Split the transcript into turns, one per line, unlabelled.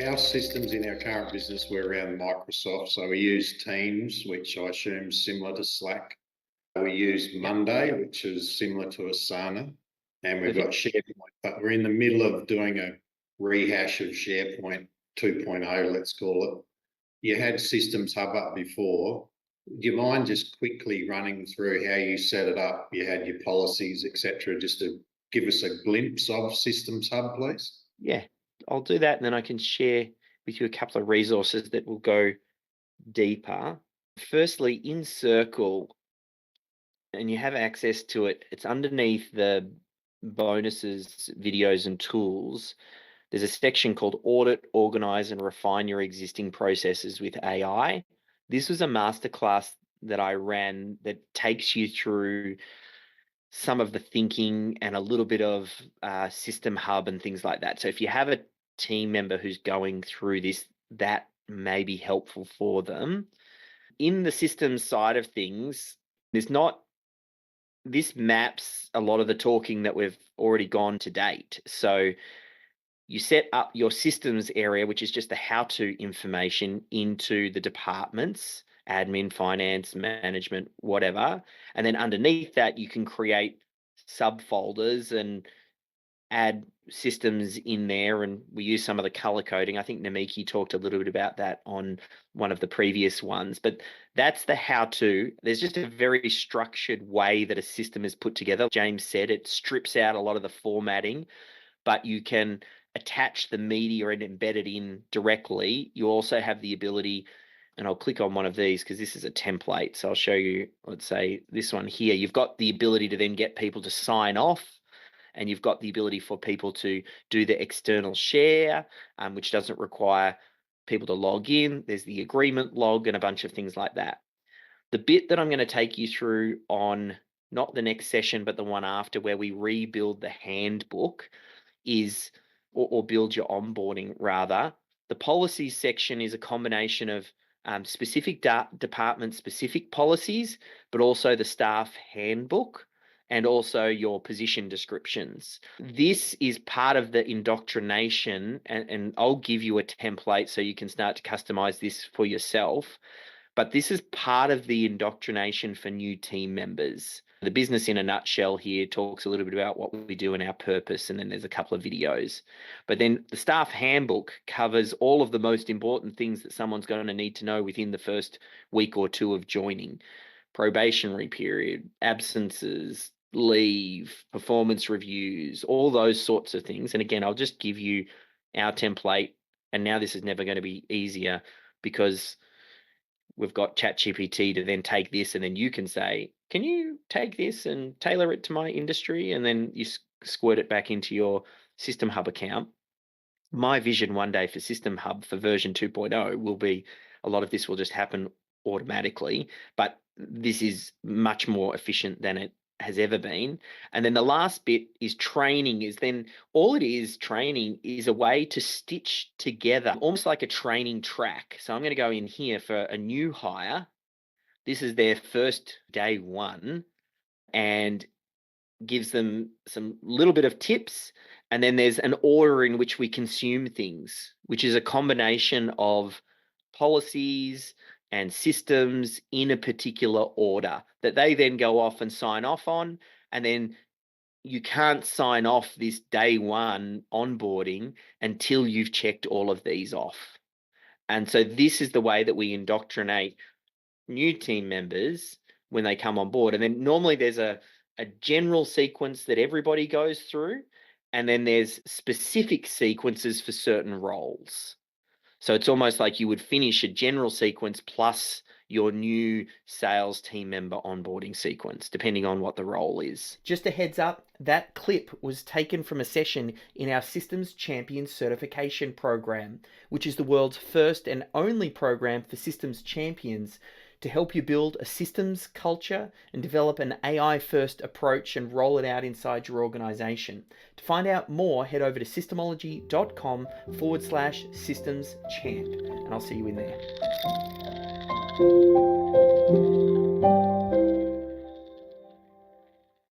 Our systems in our current business were around Microsoft, so we use Teams, which I assume is similar to Slack. We use Monday, which is similar to Asana, and we've got SharePoint, but we're in the middle of doing a rehash of SharePoint 2.0, let's call it. You had systemHUB up before. Do you mind just quickly running through how you set it up? You had your policies, etc., just to give us a glimpse of systemHUB, please?
Yeah, I'll do that, and then I can share with you a couple of resources that will go deeper. Firstly, in Circle, and you have access to it, it's underneath the bonuses, videos, and tools. There's a section called Audit, Organize, and Refine Your Existing Processes with AI. This was a masterclass that I ran that takes you through some of the thinking and a little bit of systemHUB and things like that. So if you have a team member who's going through this, that may be helpful for them. In the systems side of things, this maps a lot of the talking that we've already gone to date. So you set up your systems area, which is just the how-to information, into the departments, admin, finance, management, whatever. And then underneath that, you can create subfolders and add systems in there. And we use some of the color coding. I think Namiki talked a little bit about that on one of the previous ones, but that's the how-to. There's just a very structured way that a system is put together. James said it strips out a lot of the formatting, but you can attach the media and embed it in directly. You also have the ability, and I'll click on one of these because this is a template. So I'll show you, let's say this one here. You've got the ability to then get people to sign off, and you've got the ability for people to do the external share, which doesn't require people to log in. There's the agreement log and a bunch of things like that. The bit that I'm going to take you through on not the next session, but the one after, where we rebuild the handbook, is, or build your onboarding rather. The policies section is a combination of specific department-specific policies, but also the staff handbook and also your position descriptions. This is part of the indoctrination, and I'll give you a template so you can start to customize this for yourself. But this is part of the indoctrination for new team members. The business in a nutshell here talks a little bit about what we do and our purpose, and then there's a couple of videos. But then the staff handbook covers all of the most important things that someone's going to need to know within the first week or two of joining. Probationary period, absences, leave, performance reviews, all those sorts of things. And again, I'll just give you our template. And now this is never going to be easier because we've got ChatGPT to then take this, and then you can say, can you take this and tailor it to my industry? And then you squirt it back into your systemHUB account. My vision one day for systemHUB for version 2.0 will be a lot of this will just happen automatically, but this is much more efficient than it has ever been. And then the last bit is training. Is then all it is, training is a way to stitch together almost like a training track. So I'm going to go in here for a new hire. This is their first day one, and gives them some little bit of tips. And then there's an order in which we consume things, which is a combination of policies and systems in a particular order that they then go off and sign off on. And then you can't sign off this day one onboarding until you've checked all of these off. And so this is the way that we indoctrinate new team members when they come on board. And then normally there's a general sequence that everybody goes through, and then there's specific sequences for certain roles. So it's almost like you would finish a general sequence plus your new sales team member onboarding sequence, depending on what the role is. Just a heads up, that clip was taken from a session in our Systems Champions Certification Program, which is the world's first and only program for systems champions to help you build a systems culture and develop an AI-first approach and roll it out inside your organization. To find out more, head over to systemology.com/systems champ, and I'll see you in there.